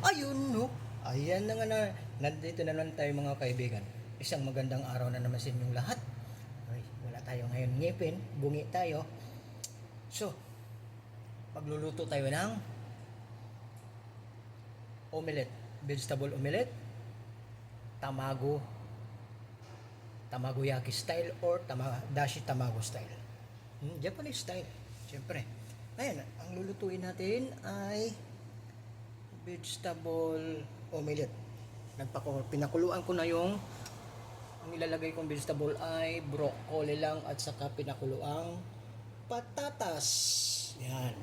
Ayun, no? Ayan na nga na. Nandito na lang tayo mga kaibigan. Isang magandang araw na naman sa inyong lahat. Ay, wala tayo ngayon ngipin. Bungi tayo. So, pagluluto tayo ng omelette. Vegetable omelette. Tamago. Tamagoyaki style or dashi tamago style. Japanese style. Siyempre. Ngayon, ang lulutuin natin ay vegetable omelette. Pinakuluan ko na yung ang ilalagay kong vegetable ay broccoli lang at saka pinakuluang patatas. Yan.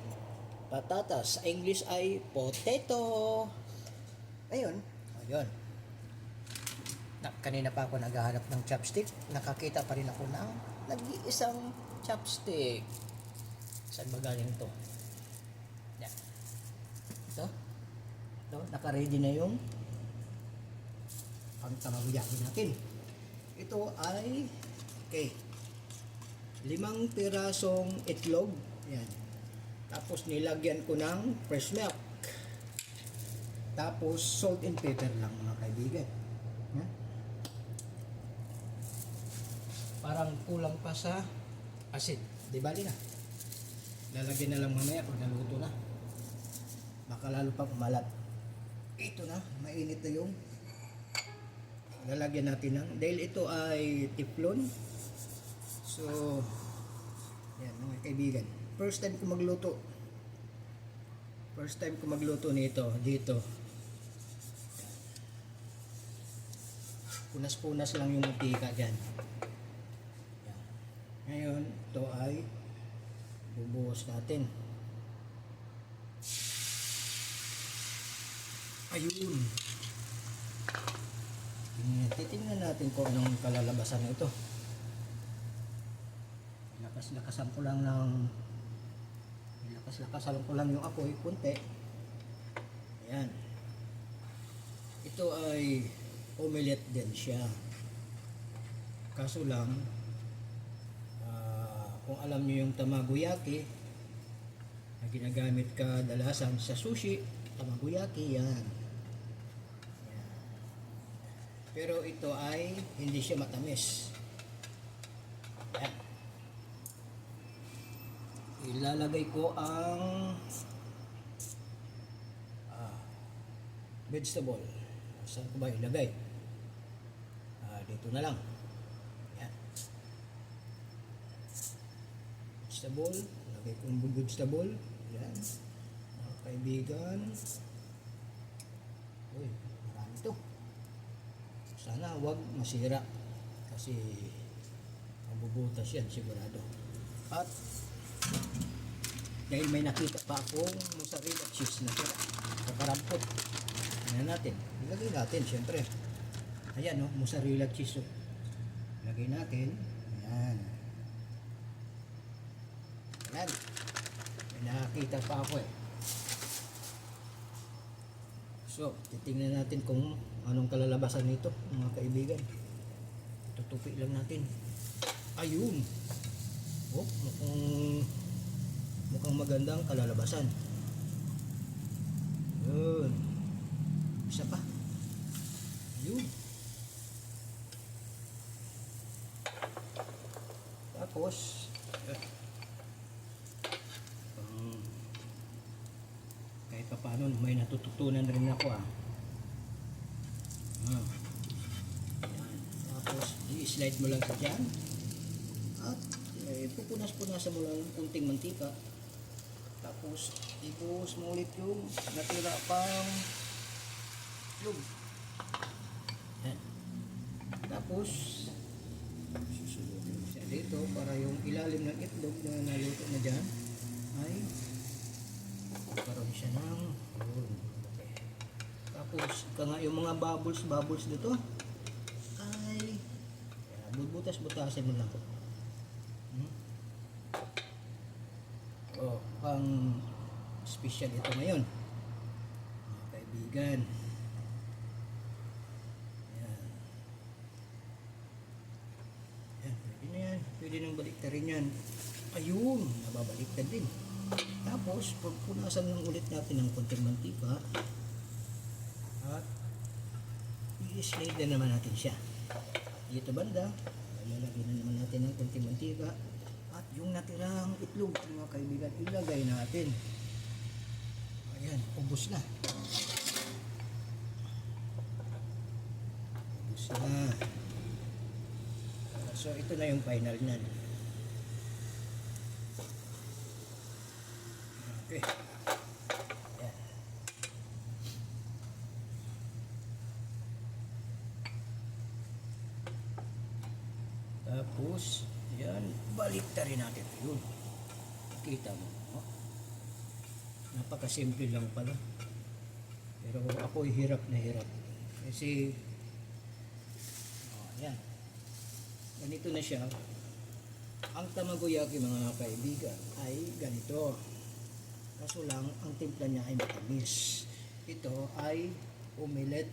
Patatas. Sa English ay potato. Ayun. Ayun. Kanina pa ako naghahanap ng chopstick. Nakakita pa rin ako ng nag-iisang chopstick. Saan ba galing ito? Yan. Ito. Ito. Naka-ready na yung ang tamagoyaki natin. Ito ay 5 pirasong itlog. Yan. Tapos nilagyan ko ng fresh milk. Tapos salt and pepper lang mga kaibigan. Yan. Parang kulang pa sa asin. Di bali na. Lalagyan na lang mamaya pag naluto na. Baka lalo pang umalat. Ito na, mainit na yung lalagyan natin ng, dahil ito ay teflon. So, yan mga kaibigan. First time ko magluto nito dito. Punas-punas lang yung mantika dyan. Yan. Ngayon, ito ay bubuhos natin. Ayun. Titingnan natin kung anong kalalabasan nito. Lakas-lakasan ko lang yung apoy kunti. Ayan. Ito ay omelette din siya. Kaso lang kung alam niyo yung tamagoyaki na ginagamit kadalasan sa sushi, tamagoyaki yan. Pero ito ay hindi siya matamis. Yan. Ilalagay ko ang vegetable. Saan ko ba ilagay? Dito na lang. Yan. Vegetable. Ilagay ko yung vegetable. Yan. Mga kaibigan. Uy, marami ito. Sana wag masira kasi mabubutas yan sigurado. At dahil may nakita pa akong mozzarella cheese na tira kakarampot, ano natin, ilagay natin syempre. Ayan, no, mozzarella cheese, ilagay natin. Ayan, ayan, may nakita pa ako So, titingnan natin kung anong kalalabasan nito, mga kaibigan. Tutupi lang natin. Ayun! Oh, mukhang magandang kalalabasan. Ayun. Isa pa. Ayun. Tapos, kahit pa paano may natututunan rin ako Yan. Tapos i-slide mo lang sa dyan at pupunas-punasan mo lang ng kunting mantika, tapos ibuhos mo ulit yung natira pang itlog. Yan. Tapos susunodin mo siya dito para yung ilalim ng itlog na naluto na dyan ay karoon siya ng okay. Tapos yung mga bubbles dito ay bubutas-butasin mo lang. Pang special ito ngayon mga kaibigan. Ayan. Ayan, pwede na yan, pwede nang baliktarin yan. Ayun, nababaliktad din. Tapos, punasan lang ulit natin ng konting mantika. i-slide na naman natin siya. Dito banda, lalagyan na naman natin ng konting mantika. At yung natirang itlog, mga kaibigan, ilagay natin. Ayan, ubos na. Ubos na. So, ito na yung final niyan. Okay. Ayan. Tapos, yan, balik na rin natin. Yun. Kita mo. Oh. Napakasimple lang pala. Pero ako hirap na hirap. Kasi, oh, yan. Ganito na siya. Ang tamagoyaki, mga kaibigan, ay ganito. Kaso lang, ang timpla niya ay matamis. Ito ay omelette.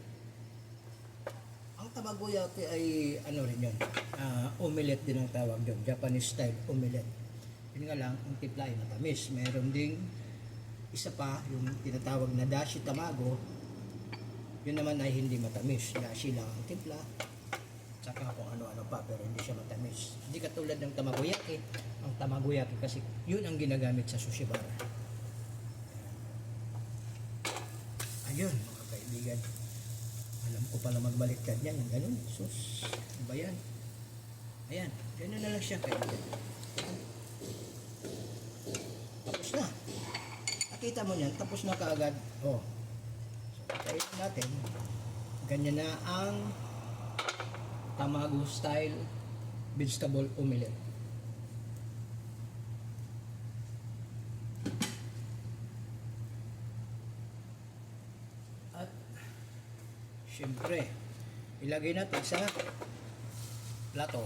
Ang tamagoyaki ay ano rin yun, omelette din ang tawag doon, Japanese style omelette. Yun nga lang, ang timpla ay matamis. Meron ding isa pa, yung tinatawag na dashi tamago. Yun naman ay hindi matamis. Dashi lang ang timpla. Tsaka kung ano-ano pa, pero hindi siya matamis. Hindi katulad ng tamagoyaki. Ang tamagoyaki kasi yun ang ginagamit sa sushi bar. Ayun, mga kaibigan. Alam ko pala magbaliktad yan, yung ganun. Sus, ano ba yan? Ayan, ganun na lang siya, kaibigan. Tapos na. Nakita mo yan, tapos na kaagad. Oh. So, tayo natin. Ganyan na ang tamago style vegetable omelette. At syempre, ilagay natin sa plato.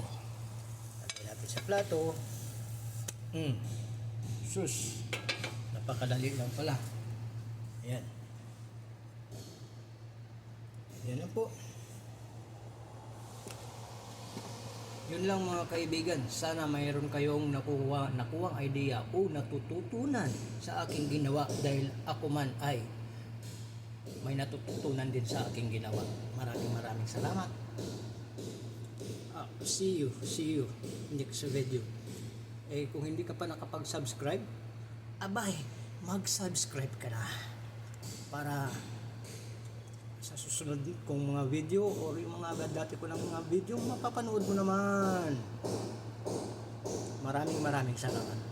Ilagay natin sa plato. Sus, napakadali lang pala. Ayan. Ayan na po. Yun lang, mga kaibigan. Sana mayroon kayong nakuhang idea o natututunan sa aking ginawa, dahil ako man ay may natututunan din sa aking ginawa. Maraming salamat. See you next video. Kung hindi ka pa nakapag-subscribe, abay, mag-subscribe ka na para sa susunod kong mga video o yung mga dati ko ng mga video, mapapanood mo naman. Maraming salamat.